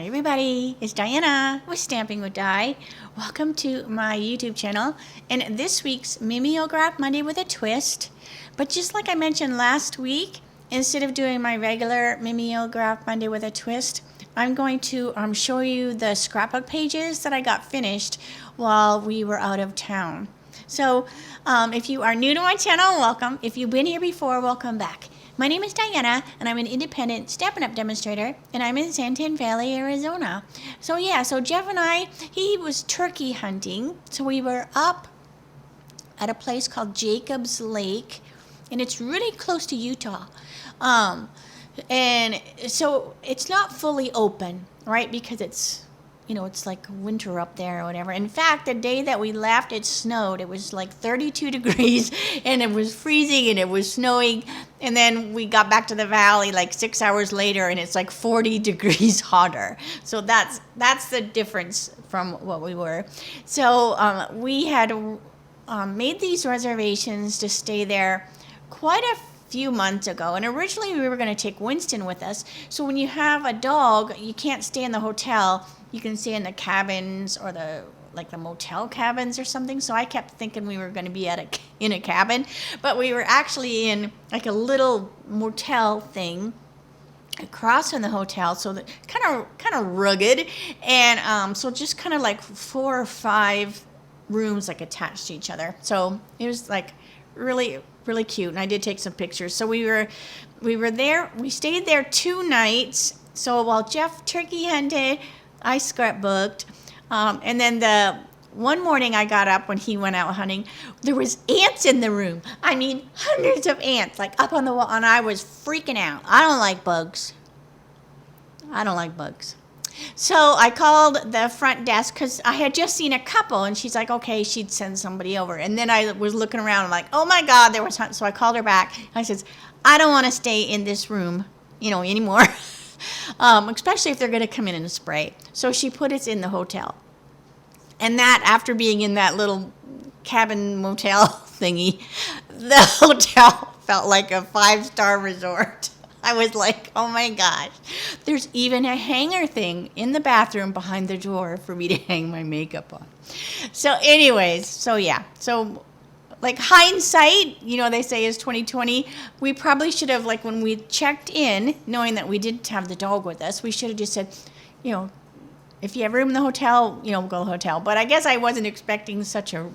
Hi everybody, it's Diana with Stamping with Di. Welcome to my YouTube channel and this week's Mimeograph Monday with a Twist. But just like I mentioned last week, instead of doing my regular Mimeograph Monday with a Twist, I'm going to show you the scrapbook pages that I got finished while we were out of town. So if you are new to my channel, welcome. If you've been here before, welcome back. My name is Diana, and I'm an independent Stampin' Up! Demonstrator, and I'm in Santan Valley, Arizona. So yeah, so Jeff and I, he was turkey hunting, so we were up at a place called Gibbs Lake, and it's really close to Utah. And so it's not fully open, right, because it's, you know, it's like winter up there or whatever. In fact, the day that we left, it snowed. It was like 32 degrees and it was freezing and it was snowing. And then we got back to the valley like 6 hours later and it's like 40 degrees hotter. So that's the difference from what we were. So we had made these reservations to stay there quite a few months ago, and originally we were going to take Winston with us. So when you have a dog, you can't stay in the hotel. You can stay in the cabins or the motel cabins or something. So I kept thinking we were going to be in a cabin, but we were actually in like a little motel thing across from the hotel. So that kind of rugged, and so just kind of like 4 or 5 rooms like attached to each other. So it was like really cute, and I did take some pictures. So we were there. We stayed there 2 nights. So while Jeff turkey hunted, I scrapbooked, and then the one morning I got up when he went out hunting, there was ants in the room. I mean, hundreds of ants, like up on the wall, and I was freaking out. I don't like bugs. So I called the front desk because I had just seen a couple, and she's like, okay, she'd send somebody over. And then I was looking around, I'm like, oh my God, there was hunting. So I called her back. I said, I don't want to stay in this room, anymore, especially if they're going to come in and spray. So she put us in the hotel. And that, after being in that little cabin motel thingy, the hotel felt like a 5-star resort. I was like, oh my gosh. There's even a hanger thing in the bathroom behind the door for me to hang my makeup on. So anyways, so yeah. So like hindsight, they say is 2020. We probably should have, like when we checked in, knowing that we didn't have the dog with us, we should have just said, if you have room in the hotel, go to the hotel. But I guess I wasn't expecting such a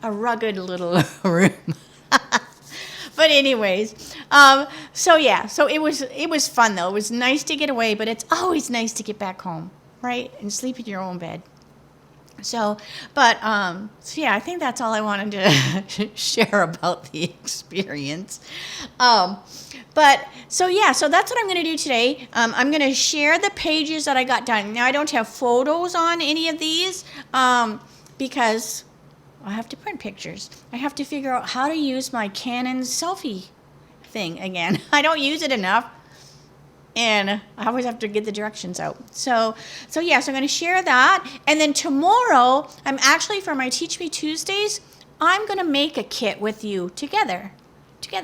rugged little room. But anyways, so yeah, so it was fun though. It was nice to get away, but it's always nice to get back home, right? And sleep in your own bed. So yeah, I think that's all I wanted to share about the experience. But so yeah, so that's what I'm going to do today. I'm going to share the pages that I got done. Now I don't have photos on any of these because I have to print pictures. I have to figure out how to use my Canon selfie thing again. I don't use it enough, and I always have to get the directions out. So yeah, so I'm going to share that. And then tomorrow, I'm actually, for my Teach Me Tuesdays, I'm going to make a kit with you together. So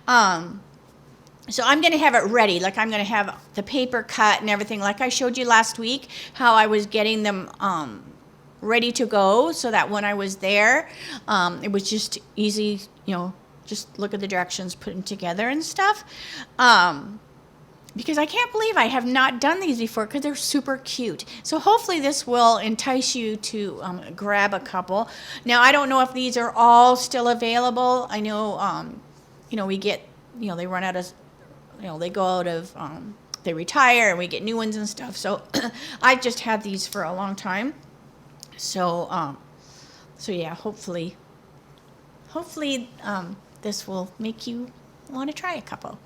I'm going to have it ready. Like I'm going to have the paper cut and everything. Like I showed you last week, how I was getting them ready to go, so that when I was there, it was just easy, just look at the directions, put them together and stuff. Because I can't believe I have not done these before, because they're super cute. So hopefully this will entice you to grab a couple. Now I don't know if these are all still available. I know, we get, they run out of, they go out of, they retire and we get new ones and stuff. So I've just had these for a long time. So yeah, hopefully this will make you want to try a couple.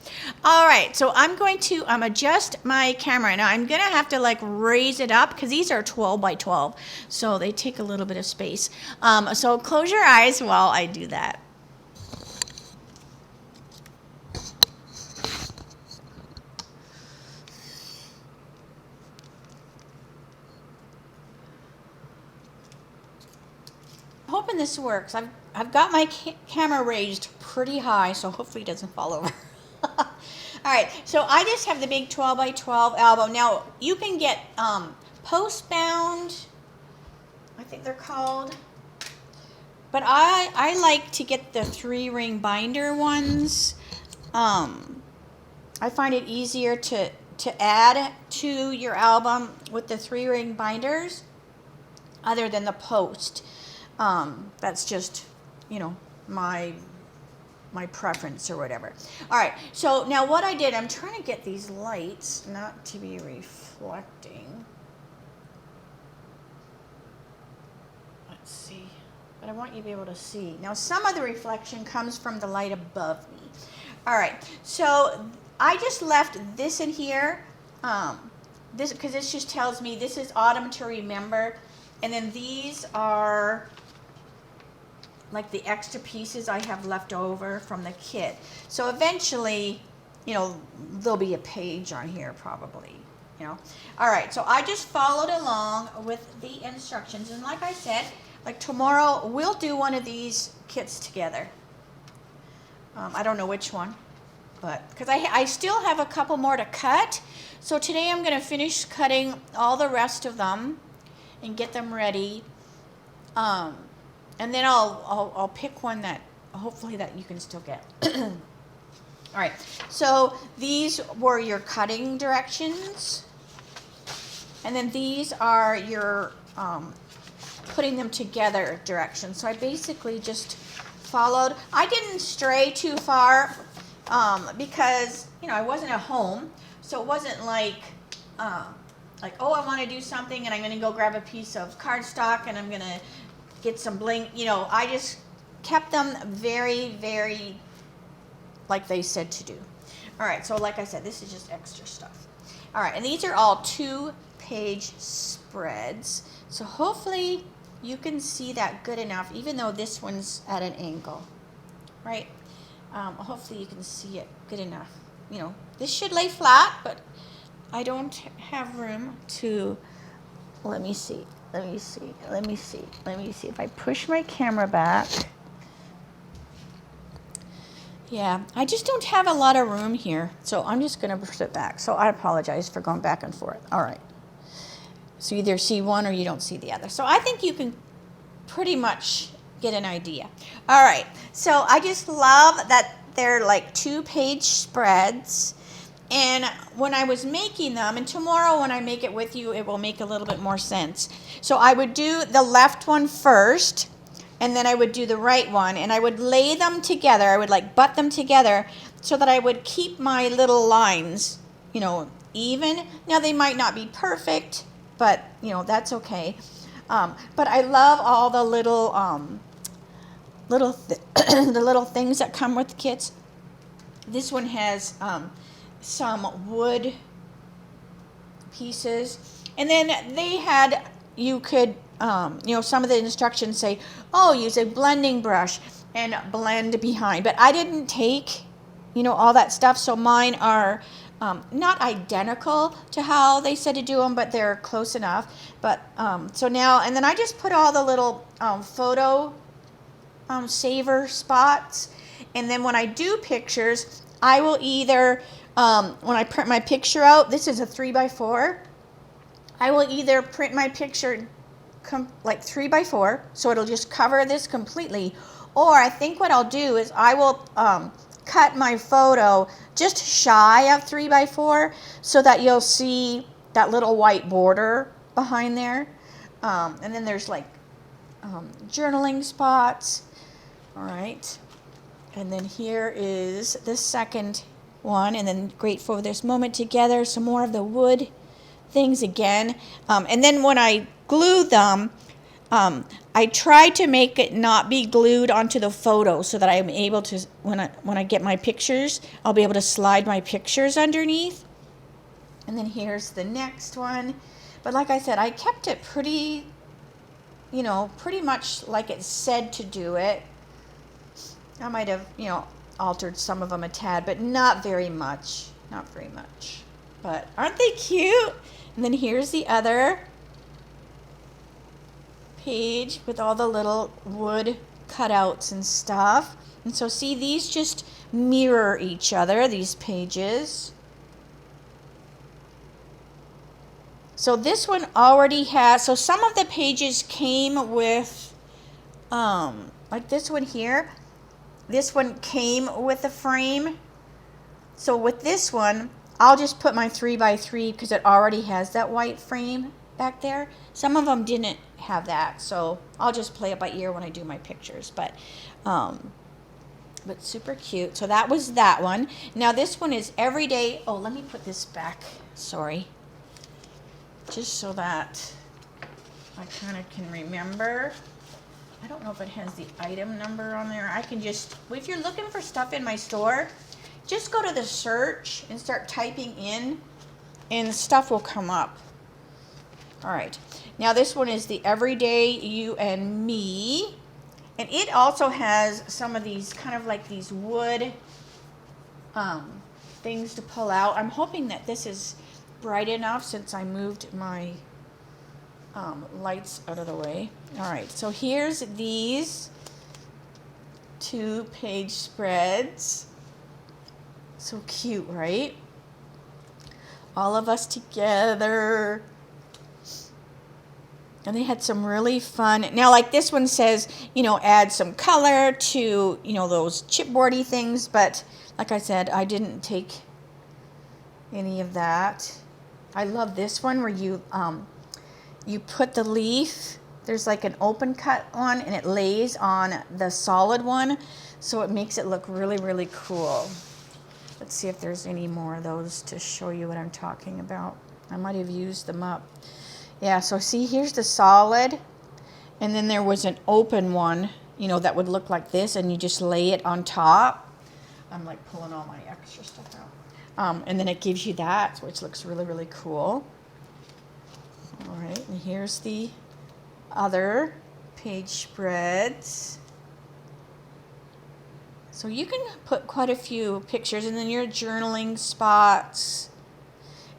All right, so I'm going to adjust my camera. Now I'm going to have to like raise it up because these are 12 by 12, so they take a little bit of space. So close your eyes while I do that. Hoping this works. I've got my camera raised pretty high, so hopefully it doesn't fall over. All right, so I just have the big 12 by 12 album. Now, you can get post-bound, I think they're called. But I like to get the 3-ring binder ones. I find it easier to add to your album with the 3-ring binders other than the post. That's just, you know, my preference or whatever. All right, so now what I did, I'm trying to get these lights not to be reflecting. Let's see. But I want you to be able to see. Now, some of the reflection comes from the light above me. All right, so I just left this in here, this because this just tells me this is autumn to remember, and then these are like the extra pieces I have left over from the kit. So eventually, you know, there'll be a page on here probably, you know. All right, so I just followed along with the instructions, and like I said, like tomorrow we'll do one of these kits together. I don't know which one, but because I still have a couple more to cut. So today I'm going to finish cutting all the rest of them and get them ready. And then I'll pick one that hopefully that you can still get. All right, so these were your cutting directions, and then these are your putting them together directions. So I basically just followed. I didn't stray too far because, you know, I wasn't at home, so it wasn't like oh, I want to do something and I'm going to go grab a piece of cardstock and I'm going to get some bling. You know, I just kept them very, very like they said to do. All right, so like I said, this is just extra stuff. All right, and these are all 2-page spreads. So hopefully you can see that good enough, even though this one's at an angle, right? Hopefully you can see it good enough. You know, this should lay flat, but I don't have room to, let me see if I push my camera back. Yeah, I just don't have a lot of room here, so I'm just going to push it back. So I apologize for going back and forth. All right. So you either see one or you don't see the other. So I think you can pretty much get an idea. All right. So I just love that they're like 2-page spreads. And when I was making them, and tomorrow when I make it with you, it will make a little bit more sense. So I would do the left one first, and then I would do the right one, and I would lay them together. I would like butt them together so that I would keep my little lines, you know, even. Now they might not be perfect, but you know, that's okay. But I love all the little the little things that come with the kits. This one has some wood pieces, and then they had, you could you know, some of the instructions say, oh, use a blending brush and blend behind, but I didn't take, you know, all that stuff, so mine are not identical to how they said to do them, but they're close enough. But so now, and then I just put all the little photo saver spots, and then when I do pictures, I will either when I print my picture out, this is a 3x4, I will either print my picture like 3x4, so it'll just cover this completely, or I think what I'll do is I will cut my photo just shy of 3x4 so that you'll see that little white border behind there. And then there's like journaling spots. All right. And then here is the second one, and then grateful for this moment together, some more of the wood things again. And then when I glue them, I try to make it not be glued onto the photo so that I'm able to, when I get my pictures, I'll be able to slide my pictures underneath. And then here's the next one. But like I said, I kept it pretty, you know, pretty much like it said to do it. I might have, you know, altered some of them a tad, but not very much. Not very much. But aren't they cute? And then here's the other page with all the little wood cutouts and stuff. And so see, these just mirror each other, these pages. So this one already has, so some of the pages came with, like this one here. This one came with a frame. So with this one, I'll just put my 3x3 because it already has that white frame back there. Some of them didn't have that, so I'll just play it by ear when I do my pictures. But super cute. So that was that one. Now this one is everyday. Oh, let me put this back. Sorry. Just so that I kind of can remember. I don't know if it has the item number on there. I can just, if you're looking for stuff in my store, just go to the search and start typing in and stuff will come up. All right. Now this one is the Everyday You and Me. And it also has some of these kind of like these wood things to pull out. I'm hoping that this is bright enough since I moved my lights out of the way. All right, so here's these 2-page spreads. So cute, right? All of us together. And they had some really fun. Now, like this one says, you know, add some color to, you know, those chipboardy things. But like I said, I didn't take any of that. I love this one where you put the leaf. There's like an open cut one, and it lays on the solid one. So it makes it look really, really cool. Let's see if there's any more of those to show you what I'm talking about. I might have used them up. Yeah, so see, here's the solid, and then there was an open one, you know, that would look like this, and you just lay it on top. I'm like pulling all my extra stuff out. And then it gives you that, which looks really, really cool. All right, and here's the other page spreads. So you can put quite a few pictures, and then your journaling spots.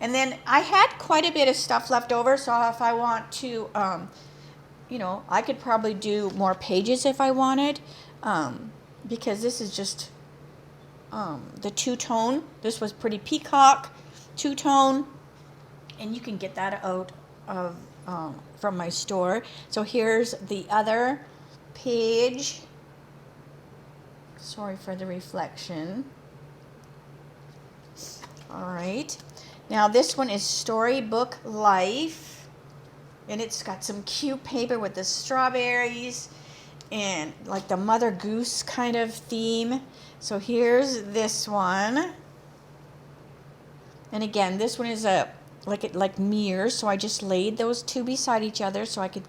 And then I had quite a bit of stuff left over, so if I want to, you know, I could probably do more pages if I wanted, because this is just the two-tone. This was pretty peacock two-tone, and you can get that out of from my store. So here's the other page. Sorry for the reflection. All right. Now this one is Storybook Life, and it's got some cute paper with the strawberries and like the Mother Goose kind of theme. So here's this one, and again, this one is a like mirrors. So I just laid those two beside each other so I could,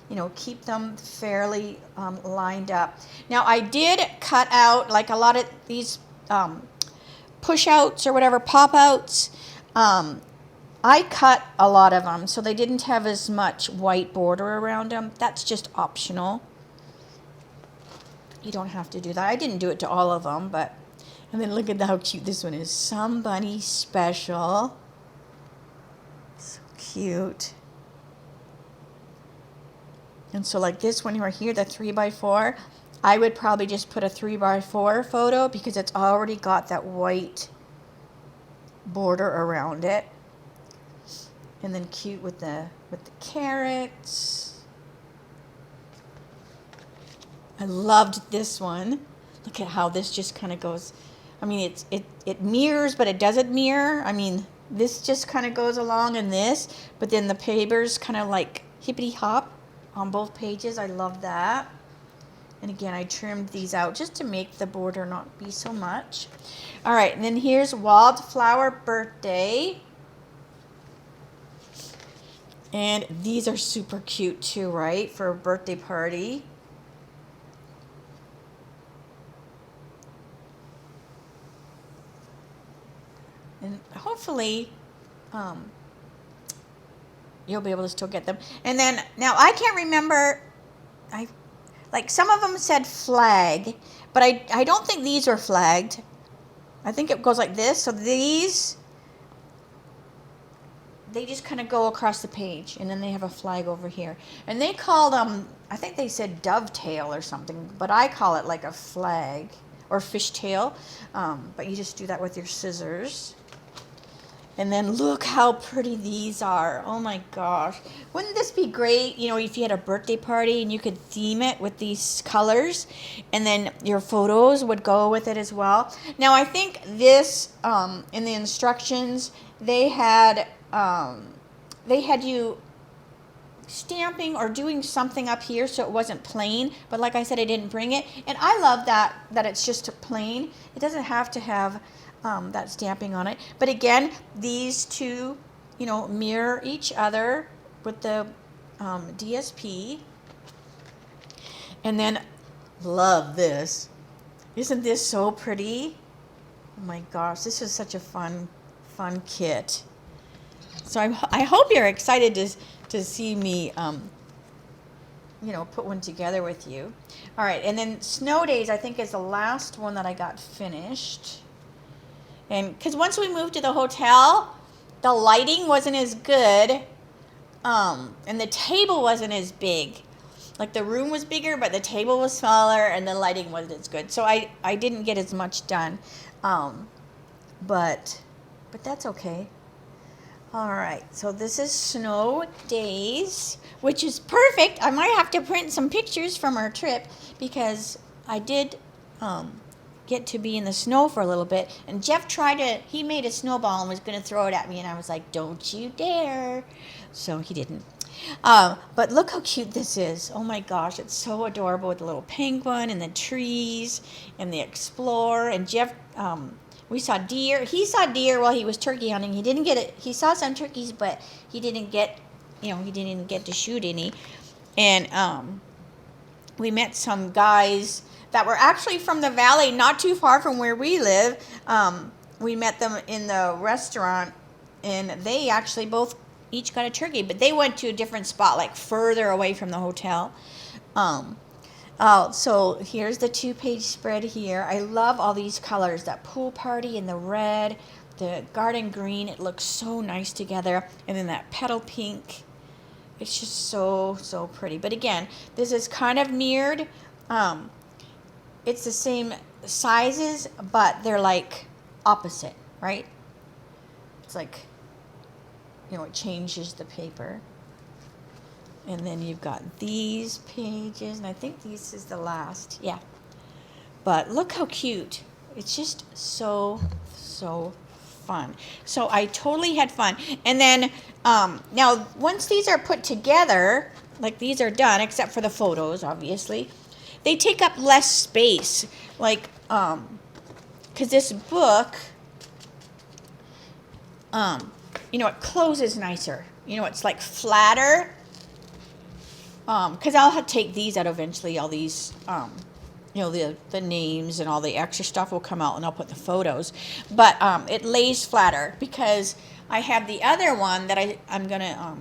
you know, keep them fairly lined up. Now I did cut out like a lot of these push outs or whatever, pop outs. I cut a lot of them so they didn't have as much white border around them. That's just optional. You don't have to do that. I didn't do it to all of them, but, and then look at how cute this one is. Somebody special. So cute. And so like this one right here, the 3x4, I would probably just put a 3x4 photo because it's already got that white border around it. And then cute with the carrots. I loved this one. Look at how this just kind of goes. I mean, it mirrors, but it doesn't mirror. I mean, this just kind of goes along in this, but then the papers kind of like hippity hop on both pages. I love that. And again, I trimmed these out just to make the border not be so much. All right, and then here's Wildflower Birthday. And these are super cute too, right? For a birthday party. And hopefully you'll be able to still get them. And then, now I can't remember, like some of them said flag, but I don't think these were flagged. I think it goes like this. So these they just kind of go across the page, and then they have a flag over here. And they call them, I think they said dovetail or something, but I call it like a flag or fishtail. But you just do that with your scissors. And then look how pretty these are. Oh my gosh. Wouldn't this be great, you know, if you had a birthday party and you could theme it with these colors, and then your photos would go with it as well. Now I think this, in the instructions, they had you stamping or doing something up here so it wasn't plain, but like I said, I didn't bring it. And I love that it's just plain. It doesn't have to have that stamping on it. But again, these two, you know, mirror each other with the DSP. And then, love this. Isn't this so pretty? Oh my gosh, this is such a fun kit. So I hope you're excited to see me, you know, put one together with you. All right, and then Snow Days, I think, is the last one that I got finished. And because once we moved to the hotel, the lighting wasn't as good, and the table wasn't as big. Like the room was bigger, but the table was smaller, and the lighting wasn't as good. So I didn't get as much done, but that's okay. All right, so this is Snow Days, which is perfect. I might have to print some pictures from our trip because I did get to be in the snow for a little bit. And Jeff he made a snowball and was going to throw it at me, and I was like, don't you dare. So he didn't. But look how cute this is. Oh my gosh, it's so adorable with the little penguin and the trees and the explorer. And Jeff, we saw deer. He saw deer while he was turkey hunting. He didn't get it. He saw some turkeys, but he didn't get, you know, he didn't get to shoot any. And we met some guys that were actually from the valley, not too far from where we live. We met them in the restaurant, and they actually each got a turkey, but they went to a different spot, like further away from the hotel. So here's the 2-page spread here. I love all these colors, that pool party and the red, the garden green. It looks so nice together. And then that petal pink. It's just so, so pretty. But again, this is kind of mirrored. It's the same sizes, but they're like opposite, right? It's like, you know, it changes the paper. And then you've got these pages, and I think this is the last. Yeah. But look how cute. It's just so, so fun. So I totally had fun. And then now once these are put together, like these are done, except for the photos, obviously, they take up less space. Like, because this book, you know, it closes nicer. You know, it's like flatter. Because I'll have to take these out eventually, all these, you know, the names and all the extra stuff will come out, and I'll put the photos. But it lays flatter because I have the other one that I'm going to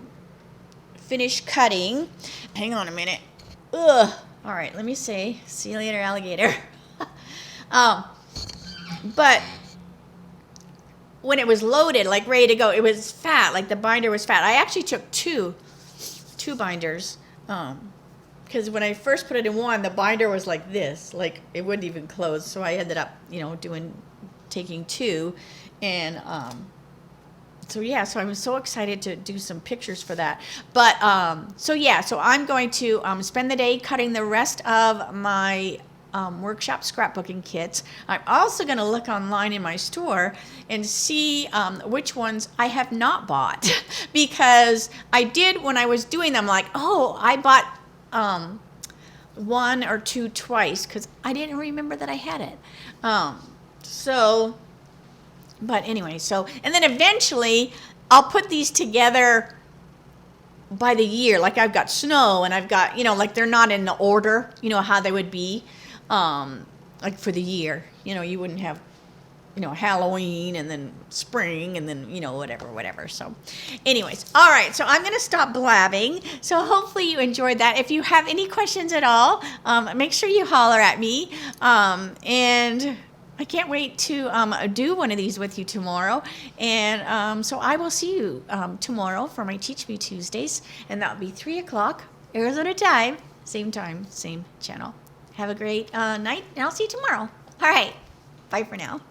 finish cutting. Hang on a minute. Ugh. All right, let me say, see you later, alligator. But when it was loaded, like ready to go, it was fat, like the binder was fat. I actually took two binders. Because when I first put it in one, the binder was like this, like it wouldn't even close. So I ended up, you know, taking two, and so yeah, so I'm so excited to do some pictures for that. But so yeah, so I'm going to spend the day cutting the rest of my workshop scrapbooking kits. I'm also going to look online in my store and see which ones I have not bought because I did when I was doing them, like, oh, I bought one or two twice because I didn't remember that I had it. But anyway, and then eventually I'll put these together by the year. Like I've got snow and I've got, you know, like they're not in the order, you know, how they would be. Like for the year, you know, you wouldn't have, you know, Halloween and then spring and then, you know, whatever. So anyways, all right. So I'm going to stop blabbing. So hopefully you enjoyed that. If you have any questions at all, make sure you holler at me. And I can't wait to do one of these with you tomorrow. And so I will see you tomorrow for my Teach Me Tuesdays. And that'll be 3 o'clock, Arizona time, same channel. Have a great night, and I'll see you tomorrow. All right. Bye for now.